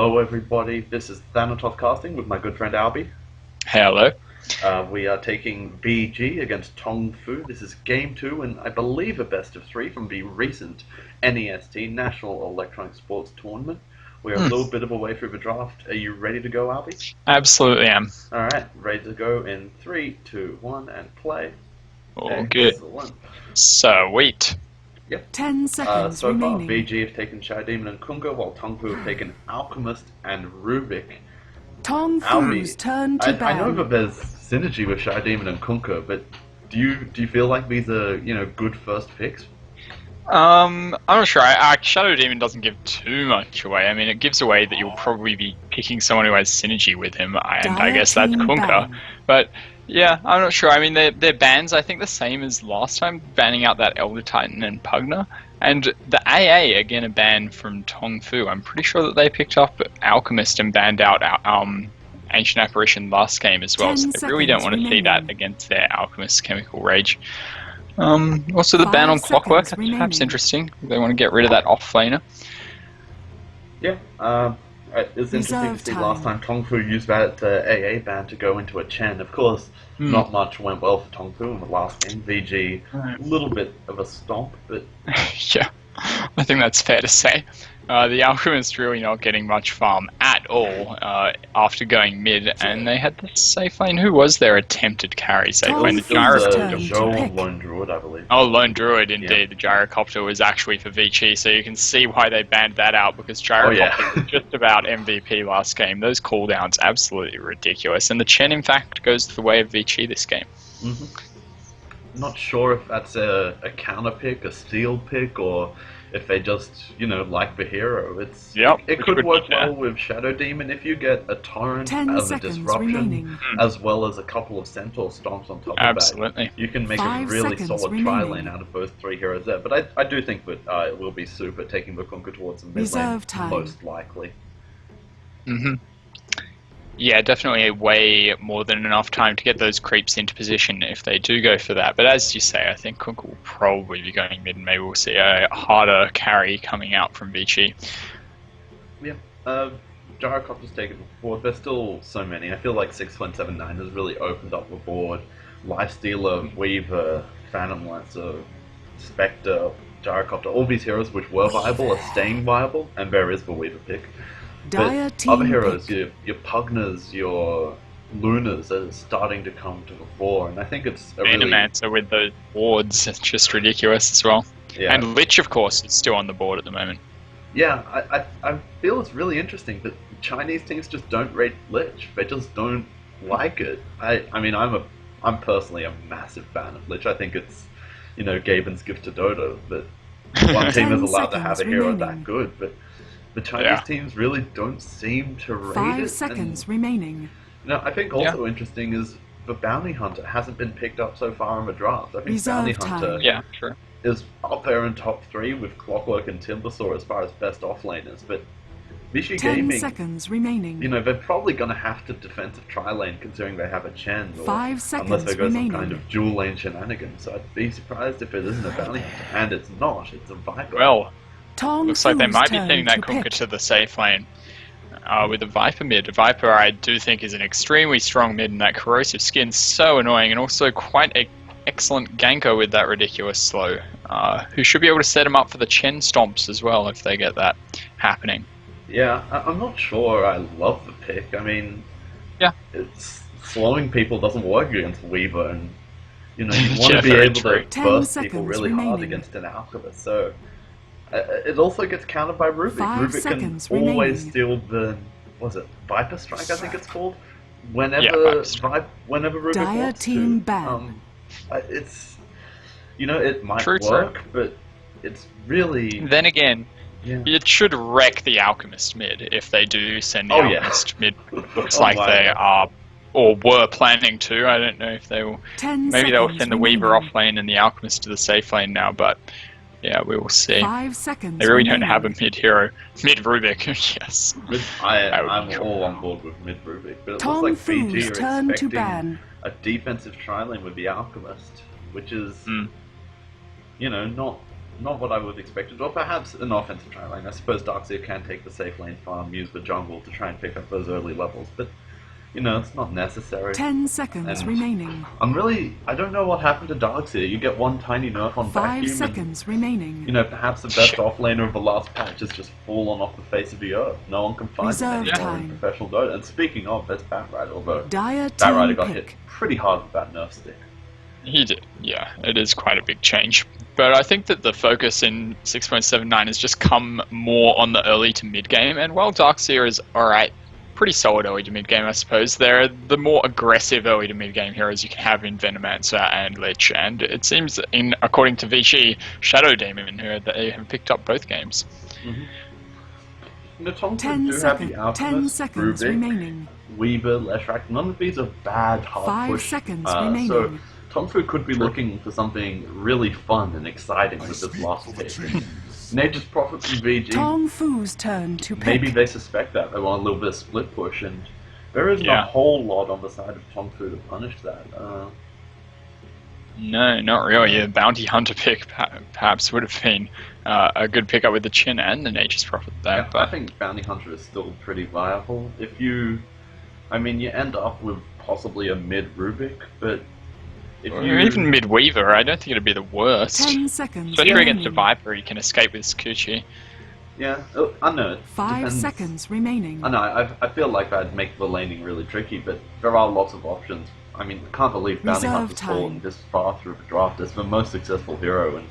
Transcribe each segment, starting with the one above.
Hello, everybody. This is Thanatos casting with my good friend Alby. Hello. We are taking VG against Tong Fu. This is game 2 and I believe a best of 3 from the recent NEST National Electronic Sports Tournament. We're a little bit of a way through the draft. Are you ready to go, Alby? Absolutely am. Alright, ready to go in 3, 2, 1, and play. All good. Excellent. Sweet. Yep. 10 seconds so remaining. far, VG have taken Shadow Demon and Kunga, while Tong Fu have taken Alchemist and Rubik. Tong Alby, Fu's turn to ban. I know that there's synergy with Shadow Demon and Kunka, but do you feel like these are good first picks? I'm not sure. Shadow Demon doesn't give too much away. I mean, it gives away that you'll probably be picking someone who has synergy with him, and I guess that's Kunka. But yeah, I'm not sure. I mean, their bans, I think, the same as last time, banning out that Elder Titan and Pugna. And the AA, again, a ban from Tong Fu. I'm pretty sure that they picked up Alchemist and banned out Ancient Apparition last game as well. So I really don't want to see that against their Alchemist Chemical Rage. Also, the ban on Clockwork, that's perhaps interesting. They want to get rid of that off-laner. Yeah, it's interesting to see last time Tong Fu used that AA ban to go into a Chen. Of course, not much went well for Tong Fu in the last game. VG, a little bit of a stomp, but... Yeah, I think that's fair to say. The Alchemist really not getting much farm at all after going mid, and they had the safe lane. Who was their attempted carry safe lane? The Gyrocopter. Lone Druid, I believe. Oh, Lone Druid, indeed. Yeah. The Gyrocopter was actually for VG, so you can see why they banned that out, because Gyrocopter was just about MVP last game. Those cooldowns, absolutely ridiculous. And the Chen, in fact, goes the way of VG this game. Not sure if that's a counter pick, a steal pick, or... if they just, like the hero. It could work well with Shadow Demon if you get a Torrent as a disruption, as well as a couple of Centaur Stomps on top of that. You can make a really solid tri-lane out of both three heroes there. But I do think that it will be super taking the Kunka towards the mid lane, most likely. Yeah, definitely way more than enough time to get those creeps into position if they do go for that. But as you say, I think Kunka will probably be going mid, and maybe we'll see a harder carry coming out from VG. Yeah, Gyrocopter's taken forward. There's still so many. I feel like 6179 has really opened up the board. Lifestealer, Weaver, Phantom Lancer, Spectre, Gyrocopter, all these heroes which were viable are staying viable, and there is the Weaver pick. But other heroes, your Pugnas, your Lunas are starting to come to the fore, and I think it's a really... Venomancer with the wards, it's just ridiculous as well. Yeah. And Lich, of course, is still on the board at the moment. Yeah, I feel it's really interesting that Chinese teams just don't rate Lich. They just don't like it. I mean, I'm personally a massive fan of Lich. I think it's, Gaben's gift to Dota, that one team is allowed to have a hero that good, but... the Chinese teams really don't seem to rate it. 5 seconds remaining. I think also interesting is the Bounty Hunter hasn't been picked up so far in the draft. I think Bounty Hunter is up there in top 3 with Clockwork and Timbersaw as far as best offlaners, but Vichy Gaming, 10 seconds remaining. They're probably going to have to defensive tri-lane considering they have a Chen, or 5 seconds unless they go remaining. some kind of dual lane shenanigans. So I'd be surprised if it isn't a Bounty Hunter, and it's not, it's a Viper. Well, looks like they might be sending that Kunka to the safe lane with a Viper mid. A Viper, I do think, is an extremely strong mid, and that corrosive skin's so annoying, and also quite an excellent ganker with that ridiculous slow, who should be able to set him up for the Chen stomps as well if they get that happening. Yeah, I'm not sure I love the pick. I mean, it's slowing people doesn't work against Weaver, and you want to be able to burst people really hard against an Alchemist, so... it also gets countered by Rubik. Rubik can always steal the, Viper Strike, I think it's called? Whenever Rubik wants to. It's, it might work, but it's really... Then again, it should wreck the Alchemist mid if they do send the Alchemist mid. Looks like they are, or were planning to. I don't know if they will. Maybe they'll send the Weaver off lane and the Alchemist to the safe lane now, but... yeah, we will see. 5 seconds they really don't have a mid-hero. Mid-Rubik, yes. I'm all on board with mid-Rubik, but it looks like VG are expecting a defensive tri-lane with the Alchemist, which is, not not what I would expect, or perhaps an offensive try lane. I suppose Darkseer can take the safe lane farm, use the jungle to try and pick up those early levels, but you know, it's not necessary. 10 seconds remaining. I don't know what happened to Darkseer. You get one tiny nerf on 5 vacuum seconds remaining. You know, perhaps the best offlaner of the last patch has just fallen off the face of the earth. No one can find him anymore in professional Dota. And speaking of, that's Batrider, although Batrider got hit pretty hard with that nerf stick. He did, yeah. It is quite a big change. But I think that the focus in 6.79 has just come more on the early to mid game, and while Darkseer is alright, pretty solid early to mid game, I suppose. They're the more aggressive early to mid game heroes you can have in Venomancer and Lich, and it seems, according to VG, Shadow Demon, who they have picked up both games. The Tong Fu do have the Alchemist, Rubik, Weaver, Leshrac. None of these are bad hard push. 5 seconds remaining. So Tong Fu could be looking for something really fun and exciting with this last pick. Nature's Prophet from VG. Tong Fu's turn to pick. Maybe they suspect that. They want a little bit of split push, and there isn't a whole lot on the side of Tong Fu to punish that. No, not really. A Bounty Hunter pick perhaps would have been a good pickup with the Chin and the Nature's Prophet there. Yeah, but I think Bounty Hunter is still pretty viable. If you... I mean, you end up with possibly a mid Rubik, but... Even mid Weaver, I don't think it'd be the worst. 10 seconds. Especially against a Viper, you can escape with Skuchi. Yeah, I know. 5 seconds remaining. I know, I feel like that'd make the laning really tricky, but there are lots of options. I mean, I can't believe Bounty Hunter's fallen this far through the draft. It's the most successful hero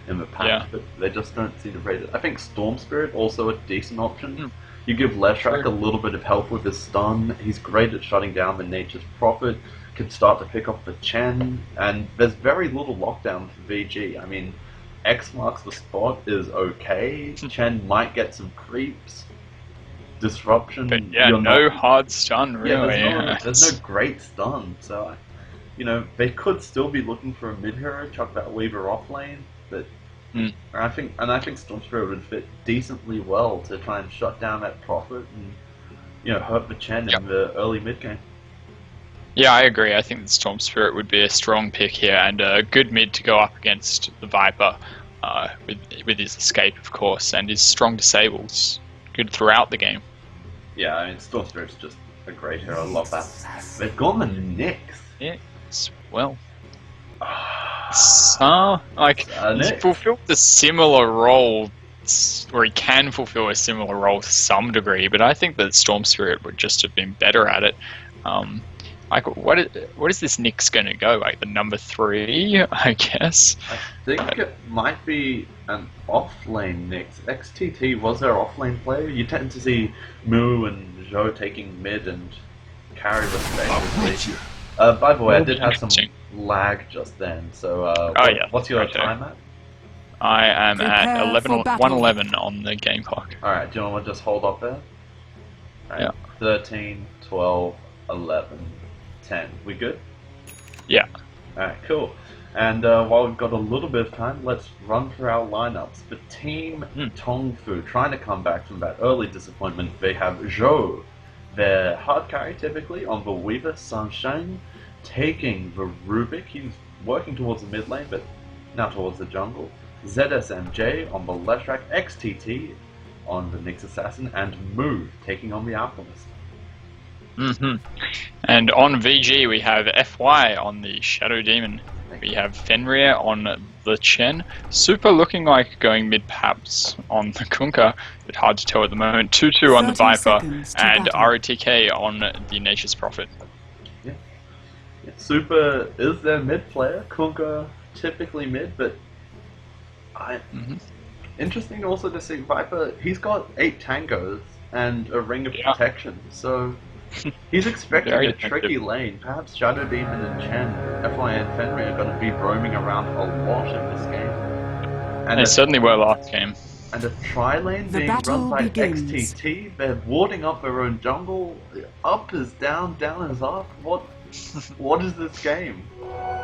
in the patch, but they just don't seem to rate it. I think Storm Spirit also a decent option. You give Leshrac a little bit of help with his stun. He's great at shutting down the Nature's Prophet. Could start to pick up the Chen, and there's very little lockdown for VG. I mean, X marks the spot is okay. Chen might get some creeps, disruption. But yeah, no hard stun really. Yeah, there's no great stun. So, you know, they could still be looking for a mid hero, chuck that Weaver off lane. But I think Storm Spirit would fit decently well to try and shut down that Prophet and, you know, hurt the Chen in the early mid game. Yeah, I agree. I think the Storm Spirit would be a strong pick here, and a good mid to go up against the Viper, with his escape, of course, and his strong disables. Good throughout the game. Yeah, I mean, Storm Spirit's just a great hero. I love that. They've gone the Nyx. Yes, well. He's fulfilled a similar role, or he can fulfill a similar role to some degree, but I think that Storm Spirit would just have been better at it. Like, what is this Nyx going to go? Like, the number 3, I guess? I think it might be an off-lane Nyx. XTT was their off-lane player. You tend to see Mu and Zhou taking mid and carry respectively. By the way, I did have some lag just then, so what's your time at? I am at 111 on the game clock. Alright, do you want to just hold up there? Right. Yeah. 13, 12, 11, 10. We good? Yeah. Alright, cool. And while we've got a little bit of time, let's run through our lineups. For Team Tong Fu, trying to come back from that early disappointment, they have Zhou, their hard carry typically, on the Weaver, Sunshine, taking the Rubik. He's working towards the mid lane, but now towards the jungle. ZSMJ on the Leshrac, XTT on the Nyx Assassin, and Mu taking on the Alchemist. And on VG we have FY on the Shadow Demon. We have Fenrir on the Chen. Super looking like going mid perhaps on the Kunkka. Bit hard to tell at the moment. 2-2 on the Viper, and ROTK on the Nature's Prophet. Yeah. Super is their mid player. Kunkka typically mid, but interesting also to see Viper. He's got 8 tangos and a ring of protection, so he's expecting a tricky lane. Perhaps Shadow Demon and Chen, FY and Fenrir are going to be roaming around a lot in this game. And they certainly were last game. And a tri-lane being run by XTT. They're warding up their own jungle. Up is down, down is up. What is this game?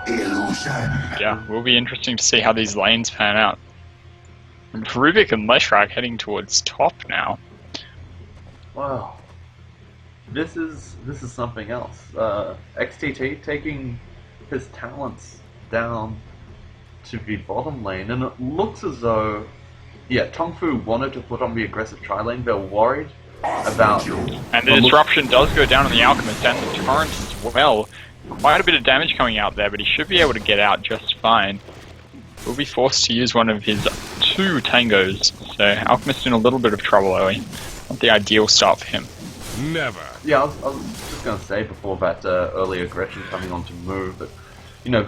Yeah, will be interesting to see how these lanes pan out. And Rubik and Leshrac heading towards top now. Wow. This is something else. XTT taking his talents down to the bottom lane, and it looks as though, yeah, Tong Fu wanted to put on the aggressive tri-lane. They're worried about... And the disruption does go down on the Alchemist and the Torrent as well. Quite a bit of damage coming out there, but he should be able to get out just fine. We'll be forced to use one of his 2 tangos, so Alchemist in a little bit of trouble early. Not the ideal start for him. Never. Yeah, I was just going to say before that early aggression coming on to move, but you know,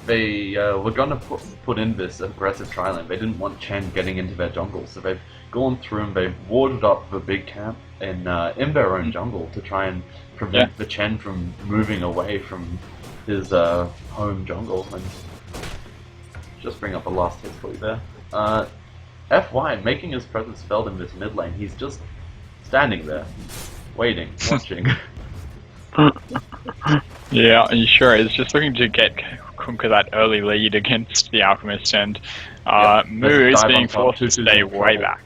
they were going to put in this aggressive tri-lane. They didn't want Chen getting into their jungle, so they've gone through and they've warded up the big camp in their own jungle to try and prevent the Chen from moving away from his home jungle. And just bring up the last hit for you there. FY making his presence felt in this mid lane. He's just standing there, waiting, watching. Yeah, he sure is. Just looking to get Kunkka that early lead against the Alchemist, and Mu is being forced to stay way back.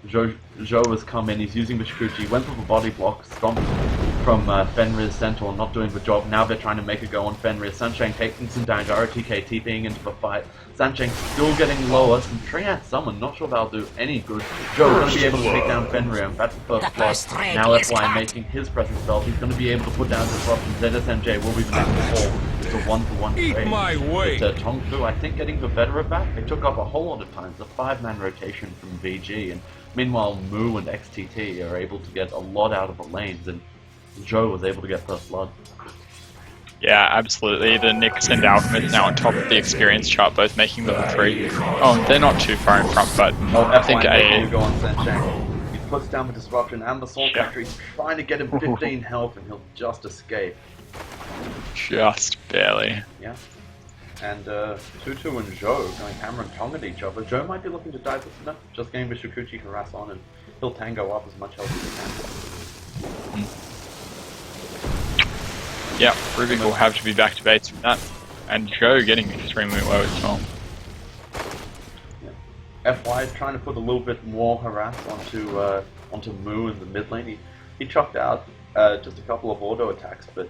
Zhou has come in, he's using the Shikuchi, went for the body block, stomped from Fenrir's Centaur, not doing the job. Now they're trying to make a go on Fenrir. Sansheng taking some damage, RTK TPing into the fight. Sansheng still getting lower, some Triad summon, not sure that'll do any good. Zhou going to be able to take down Fenrir, and that's the first blood. Now FY making his presence felt, he's going to be able to put down disruption. ZSMJ will be the next fall. It's a 1-for-1 trade. But Tong Fu, I think, getting the better of that. They took up a whole lot of times, a 5-man rotation from VG, and meanwhile Mu and XTT are able to get a lot out of the lanes, and Zhou was able to get first blood. Yeah, absolutely. The Nyx and Alchemist now on top of the experience chart, both making level 3. Oh, they're not too far in front, but I think you go on Sansheng. He puts down the disruption and the Soul Factory. He's trying to get him 15 health, and he'll just escape. Just barely. Yeah. And Tutu and Zhou going hammer and tong at each other. Zhou might be looking to dive with no, just getting the Shikuchi harass on, and he'll tango up as much health as he can. Yeah, Rubik will have to be back to base with that. And Zhou getting extremely low as well. Yeah. FY is trying to put a little bit more harass onto Mu in the mid lane. He chucked out just a couple of auto attacks, but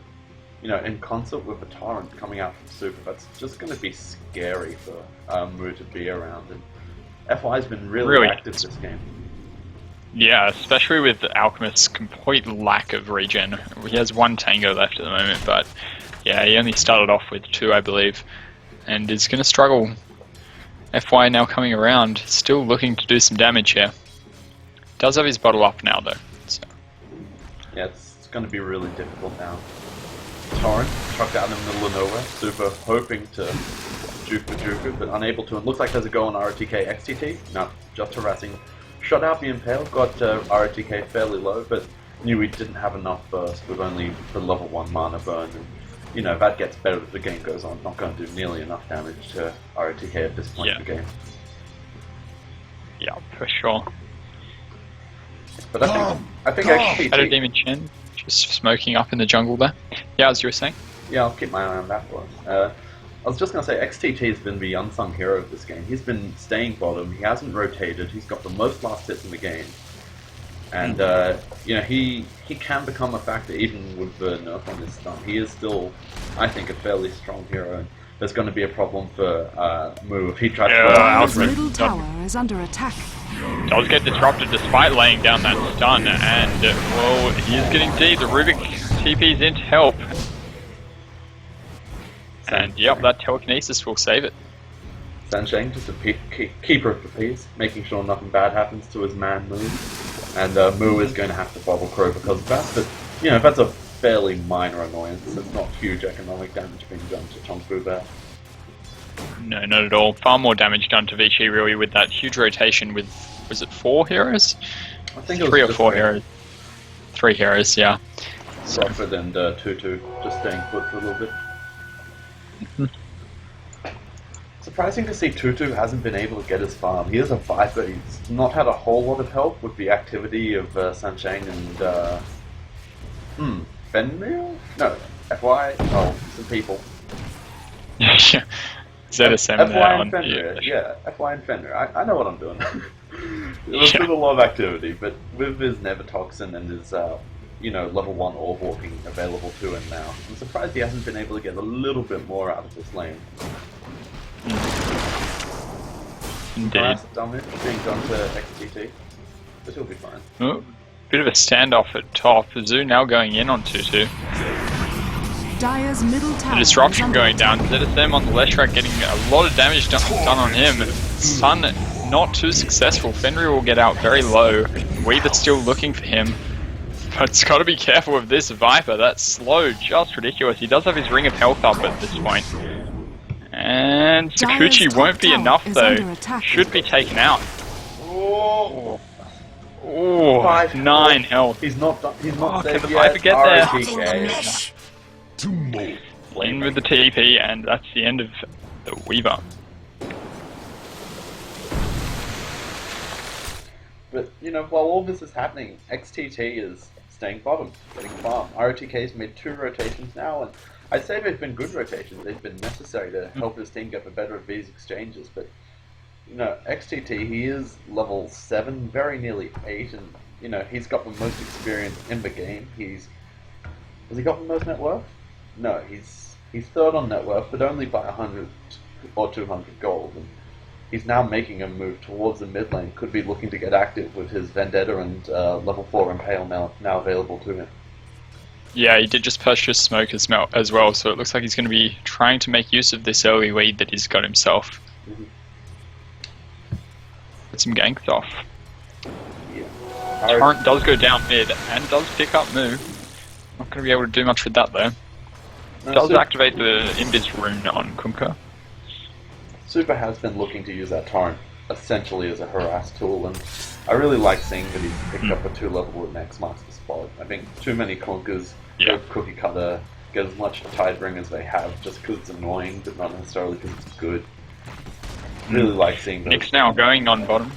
you know, in concert with the torrent coming out from Super, that's just going to be scary for Mu to be around. And FY's been really active this game. Yeah, especially with Alchemist's complete lack of regen. He has 1 tango left at the moment, but yeah, he only started off with 2, I believe, and is going to struggle. FY now coming around, still looking to do some damage here. Does have his bottle up now, though. So. Yeah, it's going to be really difficult now. Torrent chucked out in the middle of nowhere. Super hoping to juke the Juku, but unable to. And looks like there's a go on RTK XTT. No, just harassing. Shot out the Impale, got RTK fairly low, but knew he didn't have enough burst with only the level 1 mana burn. And, you know, that gets better as the game goes on. Not going to do nearly enough damage to RTK at this point in the game. Yeah, for sure. But I think XTT... Shadow Demon Chen just smoking up in the jungle there. Yeah, as you were saying? Yeah, I'll keep my eye on that one. I was just going to say, XTT has been the unsung hero of this game. He's been staying bottom, he hasn't rotated, he's got the most last hits in the game. And, you know, he can become a factor even with the nerf on his stun. He is still, I think, a fairly strong hero. And there's going to be a problem for Mu if he tries to... His middle tower is under attack. Does get disrupted despite laying down that stun, and, well, he is getting deep. The Rubik TP's in to help. And yep, that telekinesis will save it. Sansheng, just a keeper of the peace, making sure nothing bad happens to his man Mu. And Mu is going to have to bubble crow because of that, but you know, that's a fairly minor annoyance. It's not huge economic damage being done to Tong Fu there. No, not at all. Far more damage done to Vichy really with that huge rotation with, was it 4 heroes? I think it was 3 or 4 heroes. 3 heroes, yeah. Rockford and Tutu just staying put for a little bit. Surprising to see Tutu hasn't been able to get his farm. He is a Viper, he's not had a whole lot of help with the activity of Sansheng and Fenrir? No, FY? Oh, some people. Yeah. ZSM FY and Fenrir, yeah, FY and Fenrir. I know what I'm doing. There's been a lot of activity, but with his Nevertoxin and his you know, level 1 orb walking available to him now, I'm surprised he hasn't been able to get a little bit more out of this lane. Indeed. Massive damage being done to XTT, but he'll be fine. Oh, bit of a standoff at top. Zoo now going in on 2-2. Dire's middle tower. The disruption going down. ZSM on the left track getting a lot of damage done on him. Sun not too successful. Fenrir will get out very low. Weaver's still looking for him. But it's got to be careful with this Viper. That's slow, just ridiculous. He does have his Ring of Health up at this point. And Sakuchi won't be enough though. Should be taken out. Oh, oh 9 health. He's not Can the yet. Viper get there? In with the TP, and that's the end of the Weaver. But, you know, while all this is happening, XTT is staying bottom, getting farm. ROTK's made 2 rotations now, and I'd say they've been good rotations. They've been necessary to help his team get the better of these exchanges. But, you know, XTT, he is level 7, very nearly 8, and, you know, he's got the most experience in the game. Has he got the most net worth? No, he's 3rd on net worth, but only by 100 or 200 gold. And he's now making a move towards the mid lane. Could be looking to get active with his Vendetta and level 4 Impale now available to him. Yeah, he did just purchase Smoke as well, so it looks like he's going to be trying to make use of this early lead that he's got himself. Get some ganks off. Yeah. Torrent does go down mid and does pick up Moo. Not going to be able to do much with that though. Does activate the Invis rune on Kunkka. Super has been looking to use that Torrent essentially as a harass tool, and I really like seeing that he's picked up a 2-level with Next marks the spot. I think too many Kunkas go cookie cutter, get as much Tidebring as they have just because it's annoying, but not necessarily because it's good. Really like seeing those. Nick's now going on bottom,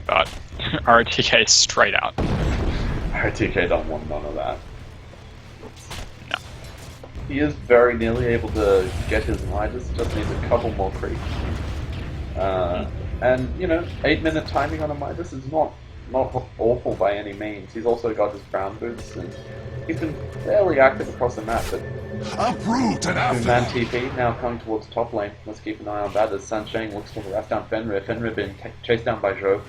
but ROTK is straight out. ROTK don't want none of that. No. He is very nearly able to get his Midas, just needs a couple more creeps. And, you know, 8-minute timing on a Midas is not awful by any means. He's also got his brown boots, and he's been fairly active across the map, but two-man TP now coming towards top lane. Let's keep an eye on that as Sunshine looks to harass down Fenrir. Fenrir being chased down by Zhou,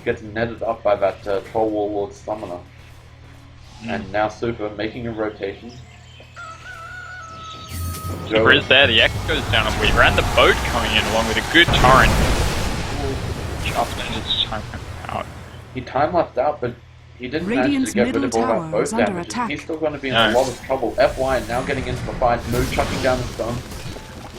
gets netted up by that Troll Warlord Summoner. And now Super making a rotation. Super is there, the X goes down on Weaver, and the boat coming in along with a good torrent. Just managed to time out. He time-lapsed out, but he didn't manage to get rid of all that boat damage. He's still going to be in a lot of trouble. FY now getting into the fight, Moo chucking down the stun.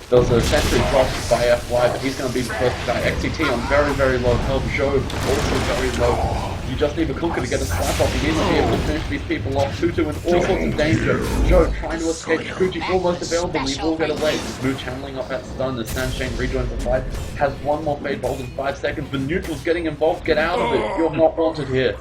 There was a sentry crossed by FY, but he's going to be the first guy. XTT on very, very low health. Zhou also very low. You just need the Kunkka to get a slap off. He needs to be able to finish these people off. 2-2 in all sorts of danger. Zhou trying to escape. Sakuchi almost available. He will get away. Moo channeling up that stun as Sanshane rejoins the fight. Has one more Fade Bolt in 5 seconds. The neutral's getting involved. Get out of it. You're not wanted here.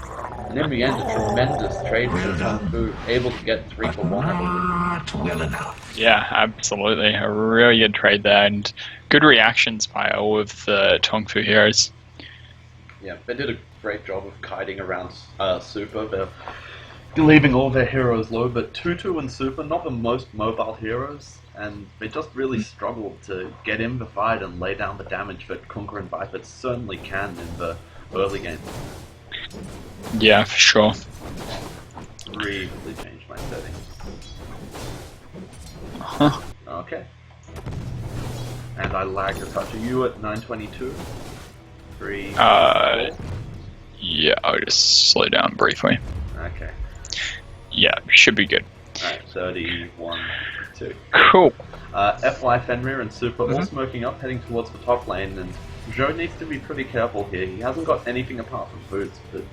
And in the end, a tremendous trade for Tong Fu, able to get 3 for 1, I believe. Yeah, absolutely. A really good trade there, and good reactions by all of the Tong Fu heroes. Yeah, they did a great job of kiting around Super. They're leaving all their heroes low, but Tutu and Super, not the most mobile heroes, and they just really struggled to get in the fight and lay down the damage that Kunkka and Viper certainly can in the early game. Yeah, for sure. Really changed my settings. Huh. Okay. And I lagged a touch. Are you at 922? 3, 4? Yeah, I'll just slow down briefly. Okay. Yeah, should be good. Alright, 31, 2. Cool. FY Fenrir and Super all smoking up, heading towards the top lane, and Zhou needs to be pretty careful here. He hasn't got anything apart from boots, but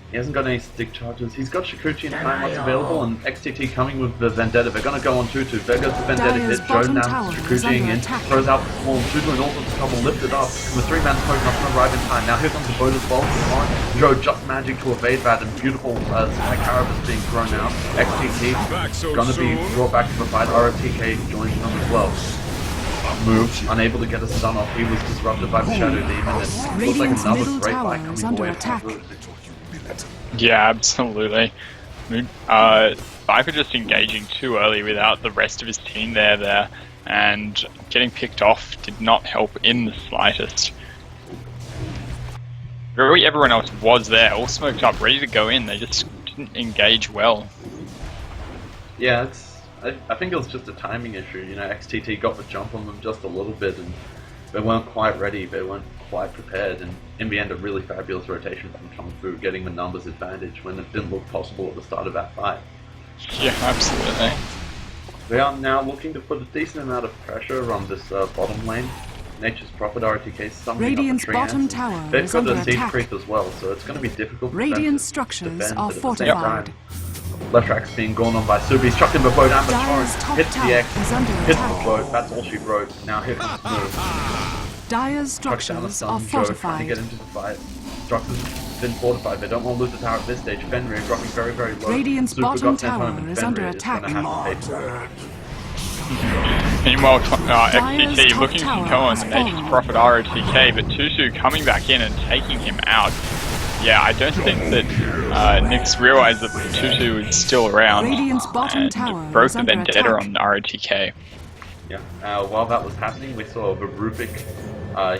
he hasn't got any stick charges. He's got Sakuchi and time-lapse available, and XTT coming with the Vendetta. They're going to go on 2-2. There goes the Vendetta hit. Zhou now Sakuchiing in, throws out the swarm. 2-2 and all sorts of trouble, lifted up. And the 3-man poke not going to arrive in time. Now here comes the boat as well. Zhou just managing to evade that, and beautiful Spy Caravan being thrown out. XTT going to be brought back to the fight. ROTK joins them as well. Move, unable to get a stun off. He was disrupted by the Shadow Demon, and looks like another great fight coming away from Zhou. Yeah, absolutely. Viper just engaging too early without the rest of his team there, and getting picked off did not help in the slightest. really everyone else was there, all smoked up, ready to go in. They just didn't engage well. Yeah, I think it was just a timing issue. You know, XTT got the jump on them just a little bit, and they weren't quite ready. They weren't quite prepared, and in the end, a really fabulous rotation from Tong Fu, getting the numbers advantage when it didn't look possible at the start of that fight. Yeah, absolutely. They are now looking to put a decent amount of pressure on this bottom lane. Nature's Prophet RTK summoning Radiant's up the bottom treants. tower They've is got under a siege attack. creep as well, so it's going to be difficult for Radiant them to structures defend, are but at the same fortified. time, Left track's being gone on by Subi. He's chucked in the boat and the Dire's torrent. top Hits the tower X. is under Hits the attack. boat. That's all she wrote. Now here comes Move. Dire's Chucks down the structures stun. are Joe trying to fortified. get into the fight. Structures been fortified. They don't want to lose the tower at this stage. Fenrir dropping very, very low. Radiant's Super bottom got sent home, tower and is Fenrir under attack. Gonna have to pay for it. Meanwhile, Dire's XTT top looking to tower go on has the Nature's fallen. Prophet ROTK, but Tutu coming back in and taking him out. Yeah, I don't think that Nyx realised that Tutu is still around Radiant's bottom and tower broke is the under vendetta attack. on ROTK. Yeah. While that was happening, we saw Rubik.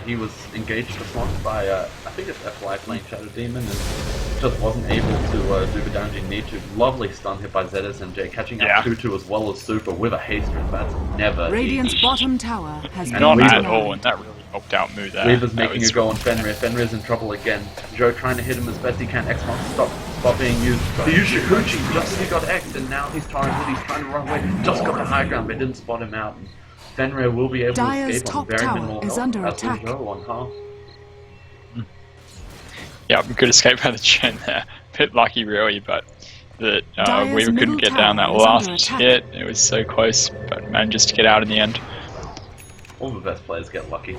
He was engaged this once by, I think it's FY playing Shadow Demon, and just wasn't able to do the damage he needed to. Lovely stun hit by ZSMJ, catching up Tutu as well as Super with a haste rune. That's never Radiant's easy. bottom tower has been Not at denied. all, and that really helped out Moo there. Weaver's That making was- a go on Fenrir. Fenrir's in trouble again. Joe trying to hit him as best he can. X-Monster stop being used. He used Shikuchi just as he got X'd, and now he's torrented. He's trying to run away. Just got the high ground, but didn't spot him out. Fenrir will be able to Dire's escape on top very tower minimal is health, under as will attack. Joe on half. Yeah, good escape by the Chen there. Bit lucky really, but that Dire's Weaver couldn't middle get down that tower is under last attack. hit. It was so close, but manages to get out in the end. All the best players get lucky.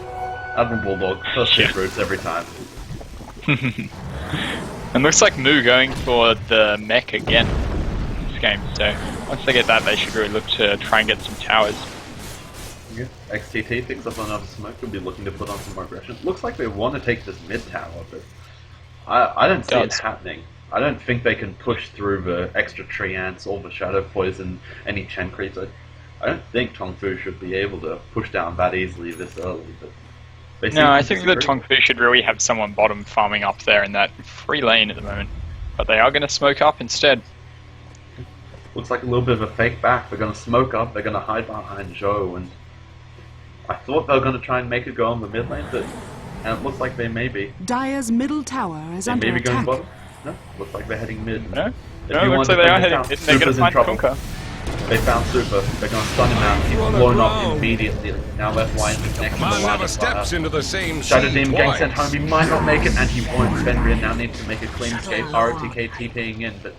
Admiral Bulldog, first hit roots every time. And looks like Moo going for the mech again this game, so once they get that they should really look to try and get some towers. Yeah. XTT picks up another smoke. We'll be looking to put on some more aggression. Looks like they want to take this mid tower, but I don't see it happening. I don't think they can push through the extra tree ants, all the shadow poison, any Chen creeps. I don't think Tong Fu should be able to push down that easily this early. But they seem No, to I think that disagree. Tong Fu should really have someone bottom farming up there in that free lane at the moment. But they are going to smoke up instead. Looks like a little bit of a fake back. They're going to smoke up. They're going to hide behind Joe, and I thought they were going to try and make a go on the mid lane, but and it looks like they may be. Dire's middle tower is They under may be going attack. bottom. No, looks like they're heading mid. No, If no, you looks want like to they are bring heading this mid. down, They're going Super's to in find trouble. Kunka. They found Super. They're going to stun him out. He's blown up immediately. Now left line next to the Man line never steps into the same Shadow sea Demon getting twice. sent home. He might not make it, and he won't. Fenrir now needs to make a clean escape. ROTK TPing in, but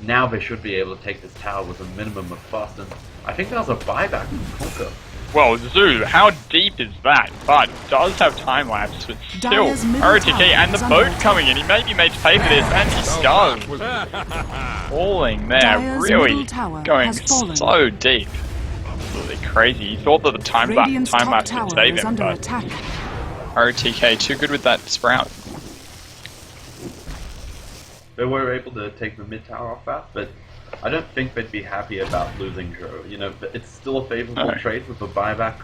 now they should be able to take this tower with a minimum of fast. And I think that was a buyback from Kunka. Well, Zoo, how deep is that? But does have time lapse, but still, Dire's middle ROTK tower and the is under boat attack. coming in. He may be made to pay for this, and he does. Falling there, Dire's really middle tower going has fallen. so deep. Absolutely crazy. He thought that the time Radiant's top lapse tower would save is him, under but attack. ROTK too good with that sprout. They were able to take the mid tower off that, but I don't think they'd be happy about losing Joe. You know, it's still a favorable trade with the buyback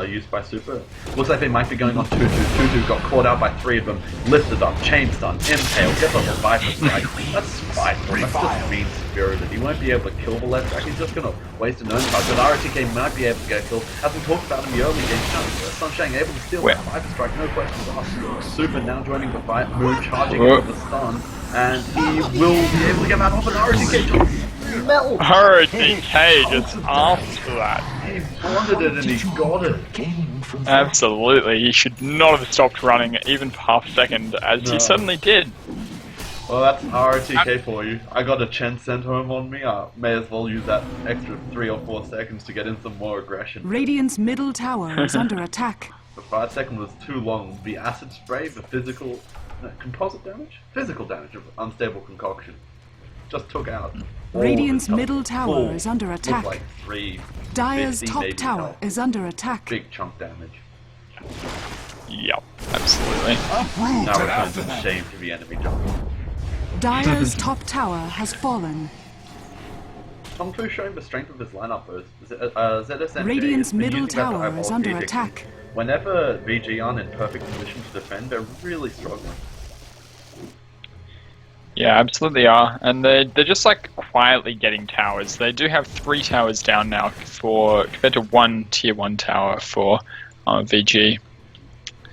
used by Super. Looks like they might be going on 2-2. 2-2 got caught out by 3 of them, lifted up, chain stun, impale, gets on the Viper strike. That's spiteful, that's just mean spirited. He won't be able to kill the left track, he's just going to waste an own charge. But RTK might be able to get killed. As we talked about in the early game, Sunshine able to steal that Viper strike, no questions asked. Super now joining the fight, Moon charging with the stun, and he will be able to get that off an RTK. Metal. ROTK just asked for that. He wanted it and he got it. Absolutely, he should not have stopped running even for half a second, as he suddenly did. Well, that's RTK for you. I got a Chen sent home on me. I may as well use that extra 3 or 4 seconds to get in some more aggression. Radiant's middle tower is under attack. The 5 second was too long. The acid spray, the physical... composite damage? Physical damage of unstable concoction. Just took out. Radiant's middle tower is under attack. Like 3, Dire's 50 top maybe tower health. is under attack. Big chunk damage. Yep, absolutely. Now return to the shame to the enemy jungle. Dire's top tower has fallen. Tong Fu showing the strength of his lineup though. ZSMJ Radiant's has been middle using that to tower eyeball is under VG. attack. Whenever VG aren't in perfect position to defend, they're really struggling. Yeah, absolutely are, and they're just like quietly getting towers. They do have 3 towers down now compared to 1 tier 1 tower for VG.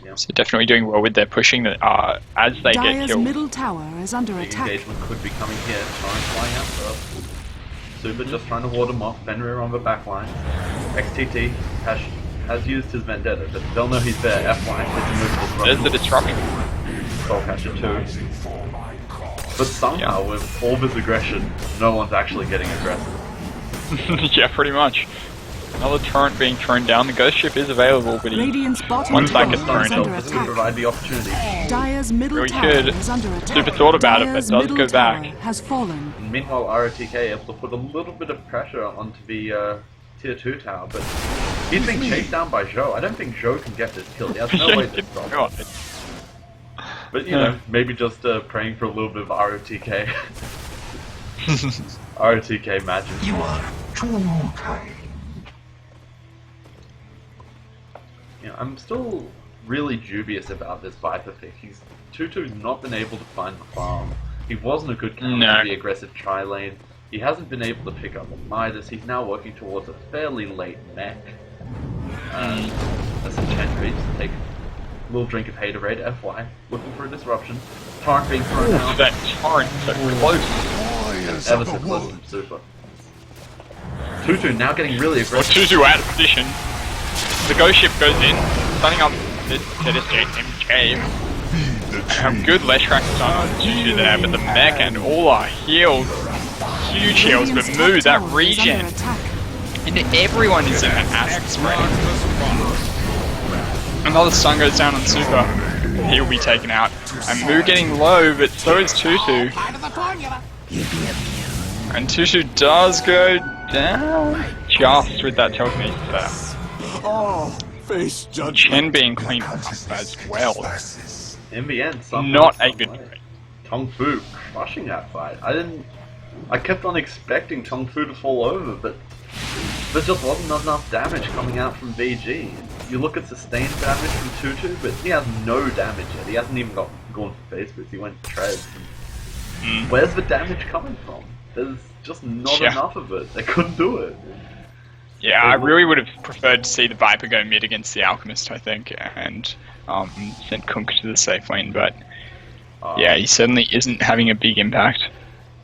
Yep. So definitely doing well with their pushing that as they get killed. Middle tower is under attack. Engagement could be coming here. Torrent flying out first. Super just trying to ward him off. Fenrir on the back line. XTT has used his vendetta, but they'll know he's there. F1. There's the disruption. Soul Catcher 2. But somehow, with all this aggression, no one's actually getting aggressive. Yeah, pretty much. Another torrent being thrown down. The ghost ship is available, but once that gets thrown in, this would provide the opportunity. Dire's middle really tower could. is under attack. Super thought about it, but does go back. Has fallen. And meanwhile, ROTK able to put a little bit of pressure onto the tier 2 tower, but he's being chased down by Zhou. I don't think Zhou can get this kill. He has no way to stop it. But, you know, maybe just praying for a little bit of ROTK. ROTK magic. You are too kind. You know, I'm still really dubious about this Viper pick. Tutu's not been able to find the farm. He wasn't a good counter to the aggressive tri-lane. He hasn't been able to pick up a Midas. He's now working towards a fairly late mech. That's a chance reach. Take a little drink of Haterade, FY, looking for a disruption. Torrent being thrown out. That torrent so close. Ever so close from Super. Tutu now getting really aggressive. Tutu out of position. The ghost ship goes in, stunning up the ZSMJ. Good Leshrac stun on Tutu there, but the mech and all are healed. Huge heals, but Moo, that regen. And everyone is in that acid spray. Another stun goes down on Super. He'll be taken out. And Moo getting low, but so is Tutu. And Tutu does go down just with that telekinesis there. Chen being cleaned up as well. In the end, not a good fight. Tong Fu crushing that fight. I kept on expecting Tong Fu to fall over, but there just wasn't enough damage coming out from VG. You look at sustained damage from Tutu, but he has no damage yet. He hasn't even gone for face boots. He went treads. Where's the damage coming from? There's just not enough of it. They couldn't do it. Yeah, I really would have preferred to see the Viper go mid against the Alchemist, I think, and sent Kunk to the safe lane, but yeah, he certainly isn't having a big impact.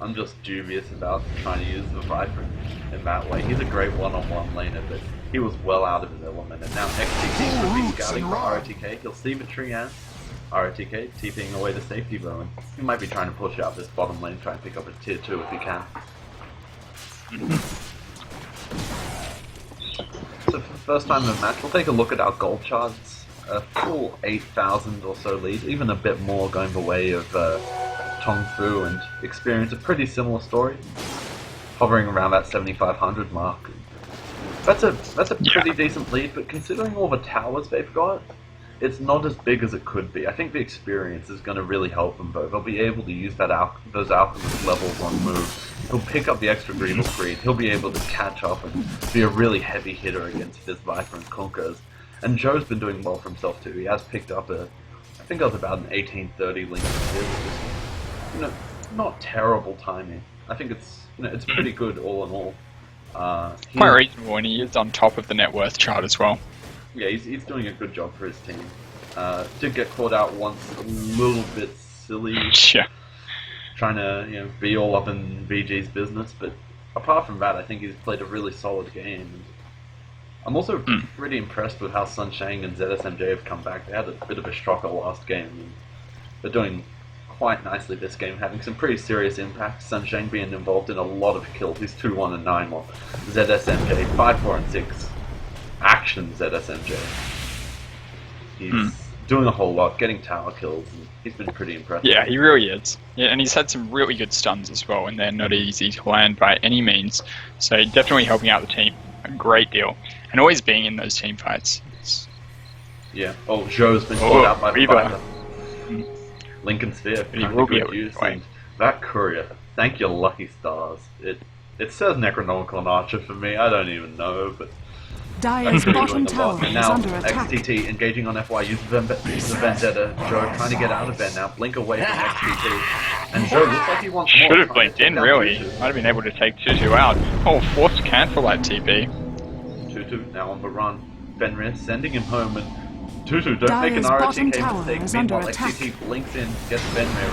I'm just dubious about trying to use the Viper in that way. He's a great one-on-one laner, but he was well out of his element, and now XTT would be scouting for ROTK. He'll see the Trian. ROTK TPing away the safety bone. He might be trying to push out this bottom lane, try and pick up a tier 2 if he can. So for the first time in the match, we'll take a look at our gold charts. A full 8,000 or so lead, even a bit more going the way of Tong Fu, and experience a pretty similar story, hovering around that 7,500 mark. That's a pretty decent lead, but considering all the towers they've got, it's not as big as it could be. I think the experience is going to really help them both. They'll be able to use those Alchemist levels on move. He'll pick up the extra Greedle Creed. He'll be able to catch up and be a really heavy hitter against this Viper and Kunkers. And Joe's been doing well for himself too. He has picked up I think it was about an 1830 link here, which is, not terrible timing. I think it's, it's pretty good all in all. Quite reasonable, and he is on top of the net worth chart as well. Yeah, he's doing a good job for his team. Did get caught out once, a little bit silly. Yeah. Trying to, be all up in VG's business, but apart from that, I think he's played a really solid game. I'm also pretty impressed with how Sunshang and ZSMJ have come back. They had a bit of a shocker last game, and they're doing quite nicely this game, having some pretty serious impact. Sunshang being involved in a lot of kills. He's 2-1 and 9, while ZSMJ 5-4 and 6. Action ZSMJ. He's doing a whole lot, getting tower kills, and he's been pretty impressive. Yeah, he really is. Yeah, and he's had some really good stuns as well, and they're not easy to land by any means. So definitely helping out the team a great deal, and always being in those team fights. Yeah. Oh, Joe's been caught out by the Viper. Lincoln Sphere, kind of good use, and that courier. Thank your lucky stars. It says Necronomical and Archer for me. I don't even know, but. Dire's bottom tower is now, under attack. XTT engaging on FY, uses the Vendetta. Joe trying to get out of there now. Blink away from XTT. And Joe looks like he wants more. Should have blinked in, really. Might have been able to take Tutu out. Oh, forced to cancel that TP. Tutu now on the run. Fenrir sending him home, and Tutu, don't make an RTK mistake. Meanwhile, XTT blinks in, gets Fenrir.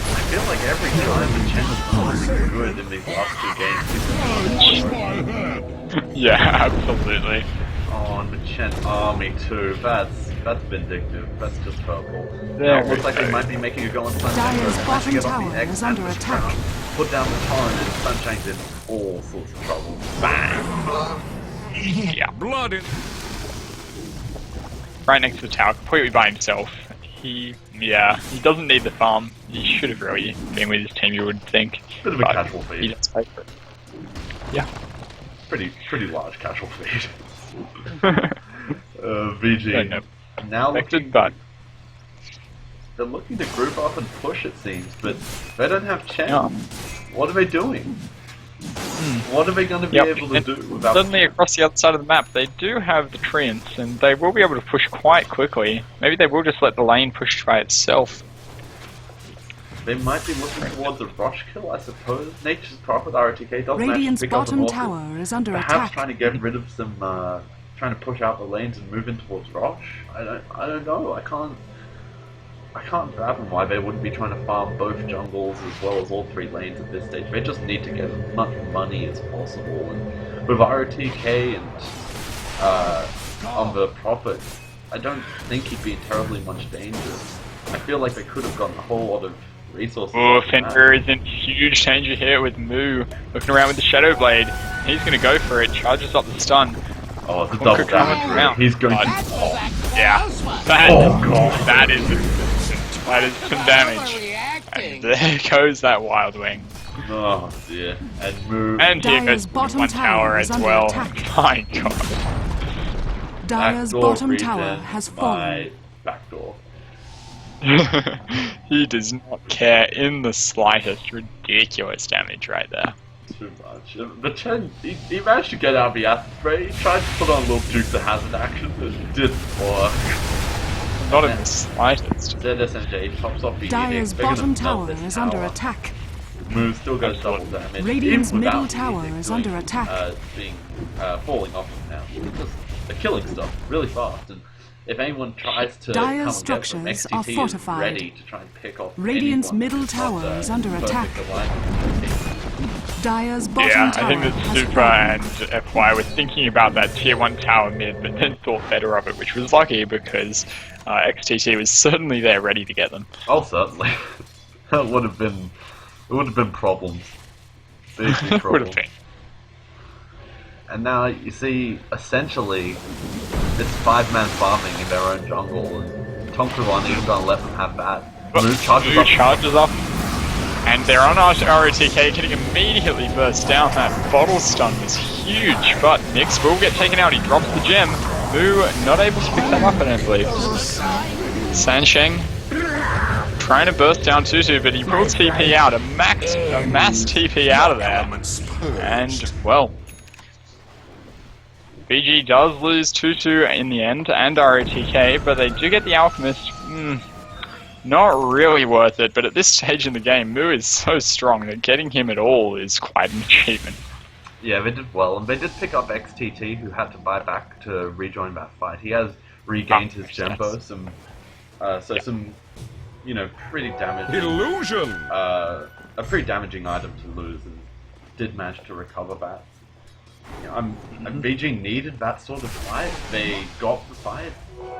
I feel like every time the Chen has done something good in these last 2 games, Yeah, absolutely. Oh, and the Chen army too. That's vindictive. That's just purple. Now it looks like they might be making a go on Sunshine. Dire's bottom tower is under attack. Put down the torrent, and Sunshine's in all sorts of trouble. Bang! Yeah. Blood in. Right next to the tower, completely by himself. He doesn't need the farm. He should have really been with his team, you would think. Bit of a casual feed. He does pay for it. Yeah. Pretty large casual feed. VG. No. Now but they're looking to group up and push, it seems, but they don't have Chen. Yeah. What are they doing? What are they going to be able to do without suddenly across the other side of the map, they do have the treants, and they will be able to push quite quickly. Maybe they will just let the lane push by itself. They might be looking towards a rush kill, I suppose. Nature's Prophet RTK doesn't Radiant's actually pick up the bottom horses. tower is under Perhaps attack. trying to get rid of some, trying to push out the lanes and move in towards rush. I don't know. I can't fathom why they wouldn't be trying to farm both jungles as well as all 3 lanes at this stage. They just need to get as much money as possible. And with RTK and on the Prophet, I don't think he'd be in terribly much danger. I feel like they could have gotten a whole lot of resources. Oh, Fenrir is in huge danger here with Moo looking around with the Shadow Blade. He's going to go for it, charges up the stun. Oh, it's a double damage. He's going to... Yeah. That is some damage. And there goes that Wild Wing. Oh dear. And Moo... And here goes one tower as well. My god. Dire's bottom tower has fallen. Backdoor. He does not care in the slightest. Ridiculous damage right there. Too much. The Chen, he managed to get out of the acid spray. He tried to put on a little Dukes of Hazzard action, but it didn't work. Not in the slightest. ZSMJ pops off the Dire's bottom tower is under attack. Moo still goes double damage. Radiant's middle tower is under attack. Falling off now. Just they're killing stuff really fast, and if anyone tries to Dire's come and get them, structures are XTT fortified. is ready to try and pick off Radiant's anyone middle tower is under attack. Dire's bottom I tower think that has Super fallen. and FY were thinking about that tier 1 tower mid, but then thought better of it, which was lucky because XTT was certainly there ready to get them. Oh, certainly. That would have been... It would have been problems. Big problems. Would have been. And now you see, essentially, it's 5-man farming in their own jungle, and Tong Fu aren't even gonna let them have that. Moo charges up. And they're on ROTK, getting immediately burst down. That bottle stun was huge, but Nyx will get taken out. He drops the gem. Moo not able to pick that up, I don't believe. Sansheng trying to burst down Tutu, but he pulls TP out. A mass TP out of there. And, well, BG does lose Tutu in the end, and ROTK, but they do get the Alchemist. Not really worth it, but at this stage in the game, Moo is so strong that getting him at all is quite an achievement. Yeah, they did well, and they did pick up XTT, who had to buy back to rejoin that fight. He has regained his Gembo, some, pretty damaging... Illusion! A pretty damaging item to lose, and did manage to recover that. BG needed that sort of fight. They got the fight.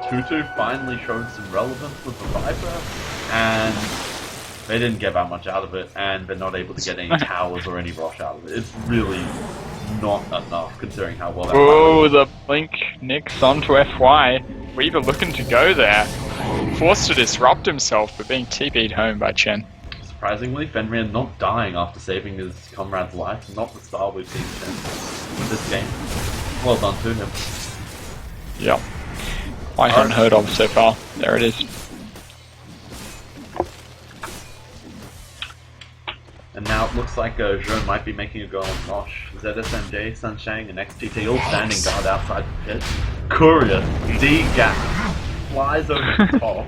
Tutu finally showed some relevance with the Viper, and they didn't get that much out of it, and they're not able to get any towers or any rush out of it. It's really not enough, considering how well that Oh, the blink Nyx onto FY. Weaver looking to go there. Forced to disrupt himself, but being TP'd home by Chen. Surprisingly, Fenrir not dying after saving his comrade's life. Not the style we've seen Chen with this game. Well done to him. Yep. Quite unheard of so far. There it is. And now it looks like Zhou might be making a go on Nosh. ZSMJ, Sunshang, and XTT all standing guard outside the pit. Courier, D-Gap, flies over the top.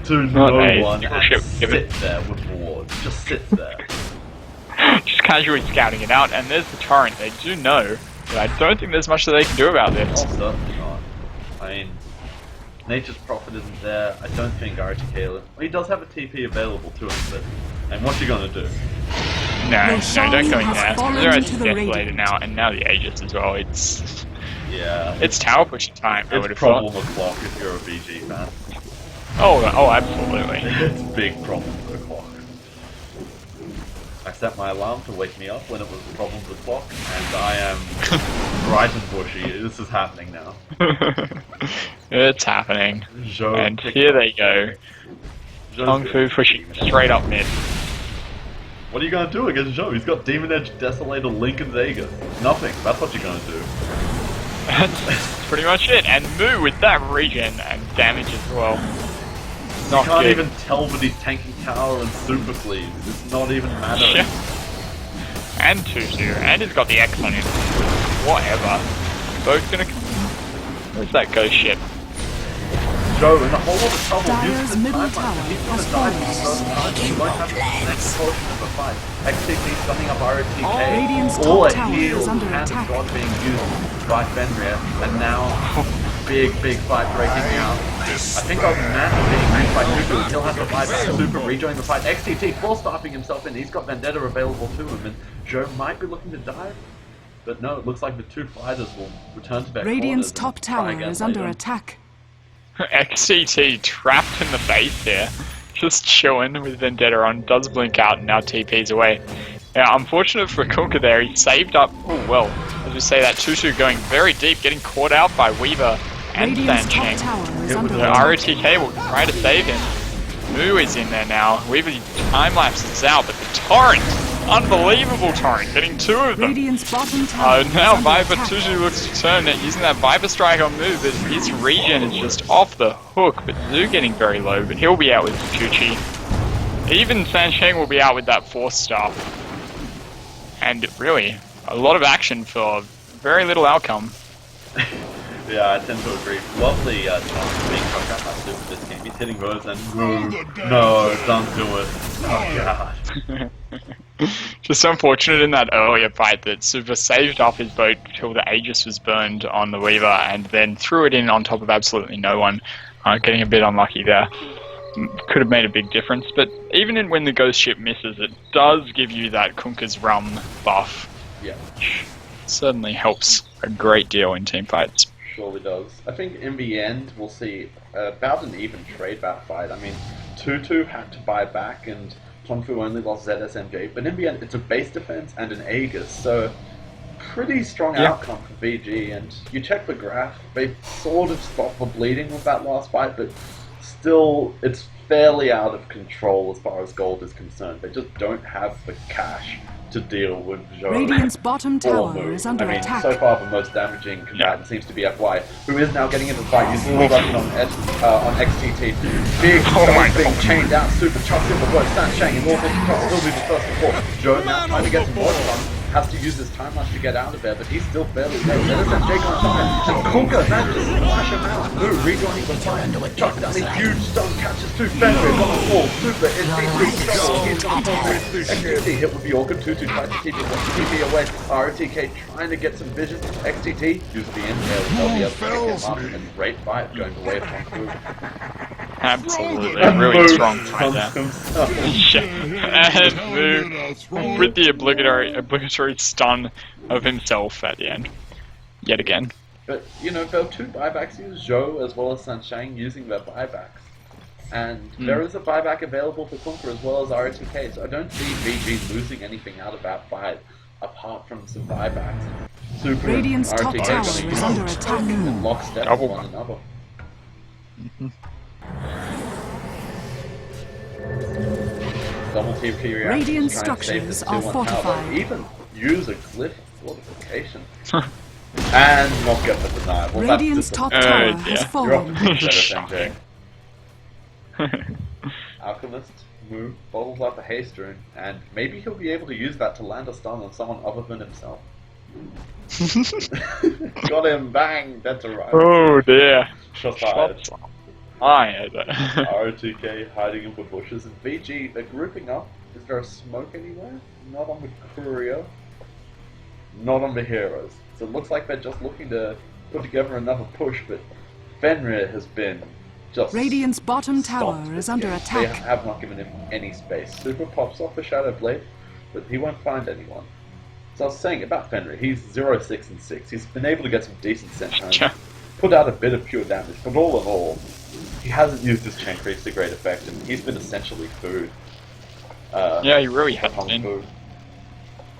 to no one and sit there with wards. Just sit there. Just casually scouting it out, and there's the torrent. They do know, but I don't think there's much that they can do about this. Oh, certainly not. I mean, Nature's Prophet isn't there. I don't think RTK... Well, he does have a TP available to him, but... And what's he gonna do? No, don't go in there. They're desolated now, and now the Aegis as well. It's... Yeah. It's tower pushing time, I would have thought. It's problem o'clock if you're a VG fan. Oh, absolutely. It's big problem o'clock. I set my alarm to wake me up when it was problems o'clock, and I am bright and bushy. This is happening now. It's happening. And here they go. Tong Fu pushing straight up mid. What are you gonna do against Zhou? He's got Demon Edge, Desolator, Link, and Vega. Nothing. That's what you're gonna do. That's pretty much it. And Moo with that regen and damage as well. You can't even tell that he's tanking tower and super cleaves. It's not even mattering. Yeah. And Tutu, and he's got the X on him. Whatever. Boat's gonna come. Where's that ghost ship? Zhou in a whole lot of trouble. Dyer's middle tower has fallen. He won't have the next portion of the fight. XTC stunning up RTK. Radiant's All top a tower heal is under and attack. God being used by Fenrir. And now, big fight breaking out. I think our man being used by Tutu. He'll have to fight back. Super rejoining the fight. XTT full-stopping himself in. He's got Vendetta available to him. And Zhou might be looking to dive. But no, it looks like the two fighters will return to their Radiant's corners top tower is under attack. XCT trapped in the base here, just chilling with Vendetta on, does blink out and now TP's away. Now, unfortunate for Kunkka there, he saved up, oh well, as we say that, Tutu going very deep, getting caught out by Weaver and Sancheng. ROTK will try to save him. Moo is in there now, Weaver time-lapses out, but the torrent! Unbelievable torrent, getting two of them. Now Viper Tutu looks to turn it, using that Viper Strike on Moo, but his regen is just off the hook, but Zoo getting very low, but he'll be out with Chuchi. Even Sancheng will be out with that Force Staff. And really, a lot of action for very little outcome. Yeah, I tend to agree. Lovely chance being chucked out by Super this game. He's hitting rows and no, don't do it. Oh god. Just unfortunate in that earlier fight that Super saved off his boat till the Aegis was burned on the Weaver and then threw it in on top of absolutely no one. Getting a bit unlucky there. Could have made a big difference, but even when the ghost ship misses, it does give you that Kunkka's Rum buff. Yeah. Which certainly helps a great deal in team fights. Surely does. I think in the end we'll see about an even trade that fight. I mean, Tutu had to buy back and Tong Fu only lost ZSMJ, but in the end it's a base defense and an Aegis, so pretty strong outcome for VG. And you check the graph, they sort of stopped the bleeding with that last fight, but still it's fairly out of control as far as gold is concerned. They just don't have the cash to deal with Zhou. Radiant's bottom tower is under attack. So far the most damaging combatant seems to be FY, who is now getting into the fight, using the rushing on XTT. Big being chained out, Super chucks in the boat, Sancheng in all 50 shots, still be the first before. Zhou now trying to get some more fun. Has to use his time rush to get out of there, but he's still fairly low. ZSMJ on top and Kunkka manages to flash him out. Moo rejoining the fight. Chuck down a huge stone, catches two Fenrir on the wall. Super is deep trouble. He's gonna fall through. XTT hit with the Orca. Tutu tries to keep his TP away. ROTK trying to get some vision. XTT uses the inhale. They'll be able to pick him up. And a great fight going the way of Tong Fu. Absolutely, really strong fight there. And Moo with the obligatory stun of himself at the end, yet again. But you know, there are two buybacks here, Zhou as well as Sancheng using their buybacks, and there is a buyback available for Kunkka as well as RTK. So I don't see VG losing anything out of that fight apart from some buybacks. Super Radiant's top RTK tower is under attack. in lockstep with one another. Double TP Radiant structures are fortified. Even use a glyph fortification. And not get the denial. Well, Radiant's top tower has fallen. MJ. Alchemist, Moo, bottles up a haste rune, and maybe he'll be able to use that to land a stun on someone other than himself. Got him, bang, that's alright. Oh dear. Shot fired. R2K hiding in the bushes, and VG, they're grouping up. Is there a smoke anywhere? Not on the courier. Not on the heroes. So it looks like they're just looking to put together another push, but Fenrir has been just Radiant's bottom tower is under attack. They have not given him any space. Super pops off the Shadow Blade, but he won't find anyone. So I was saying about Fenrir, he's 0-6 and 6. He's been able to get some decent cent homes, put out a bit of pure damage, but all in all, he hasn't used his chain creeps to great effect, and he's been essentially food. Yeah, he really has been.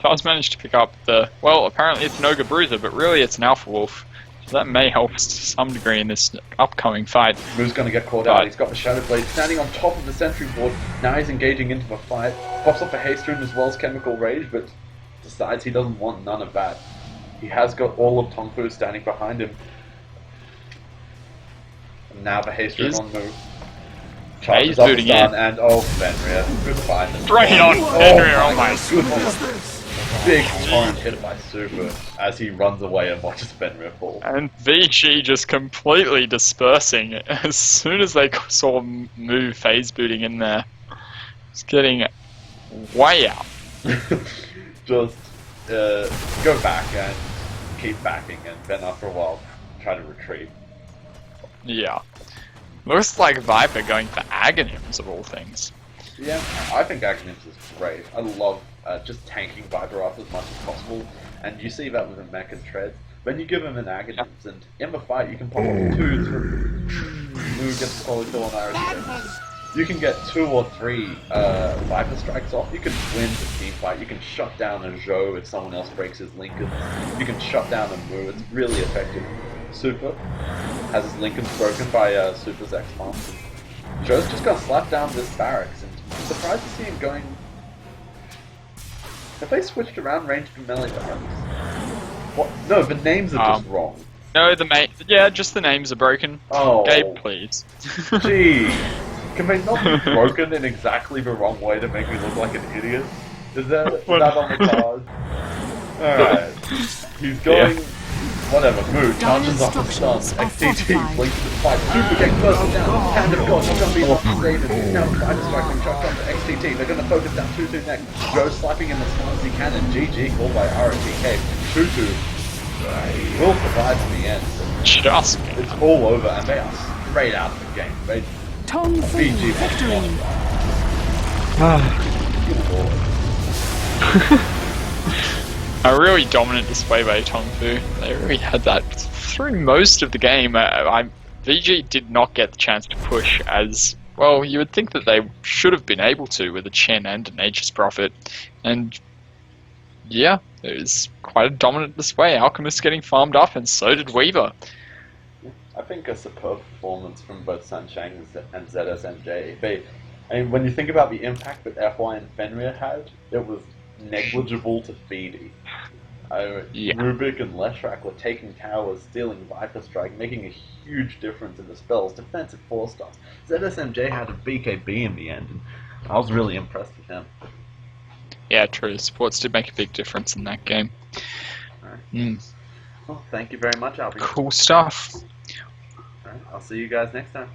Tars managed to pick up the... Well, apparently it's an Ogre Bruiser, but really it's an Alpha Wolf. So that may help us to some degree in this upcoming fight. Moo's going to get caught out. He's got the Shadow Blade standing on top of the sentry board. Now he's engaging into the fight. Pops up a haste rune as well as Chemical Rage, but decides he doesn't want none of that. He has got all of Tong Fu standing behind him. And now the haste rune on Moo. Charges up booting stun, and oh, Fenrir. Goodbye. Right on Fenrir, oh my goodness. Big torrent hit by Super as he runs away and watches Fenrir fall. And VG just completely dispersing as soon as they saw Moo phase booting in there. It's getting way out. Just go back and keep backing, and then after a while try to retreat. Yeah. Looks like Viper going for Aghanims of all things. Yeah, I think Aghanims is great. I love just tanking Viper off as much as possible, and you see that with a mech and tread. When you give him an Aghanims, and in the fight you can pop up 2 through. Moo gets polykill on Iris. You can get 2 or 3 Viper strikes off. You can win the team fight. You can shut down a Zhou if someone else breaks his Lincoln. You can shut down a Moo. It's really effective. Super has his Lincolns broken by Super's X-Bomb. Zhou's just gonna slap down this barracks, and I'm surprised to see him going... Have they switched around ranged and melee barracks? What? No, the names are just wrong. No, yeah, just the names are broken. Oh. Gabe, please. Gee. Can they not be broken in exactly the wrong way to make me look like an idiot? Is that on the card? Alright. He's going... Whatever, Moo charges off the stun. XTT blinks to the fight. Super getting bursted down. Hand of God, he's going to be able to save it. Now the fighter strike being chucked onto XTT. They're going to focus down Tutu next. Joe slapping him as hard as he can, and GG called by RTK. Tutu will survive to the end. Just. It's all over, and they are straight out of the game. They Tong Fu victory. A really dominant display by Tong Fu. They really had that through most of the game. VG did not get the chance to push as well. You would think that they should have been able to with a Chen and a Nature's Prophet, and yeah, it was quite a dominant display. Alchemist getting farmed up, and so did Weaver. I think a superb performance from both Sunshine and ZSMJ. I mean, when you think about the impact that FY and Fenrir had, it was negligible to Feedy. Rubik and Leshrak were taking towers, stealing Viper Strike, making a huge difference in the spells. Defensive 4-stars. ZSMJ had a BKB in the end, and I was really impressed with him. Yeah, true. Supports did make a big difference in that game. Right. Well, thank you very much, Alby. Cool stuff. Alright, I'll see you guys next time.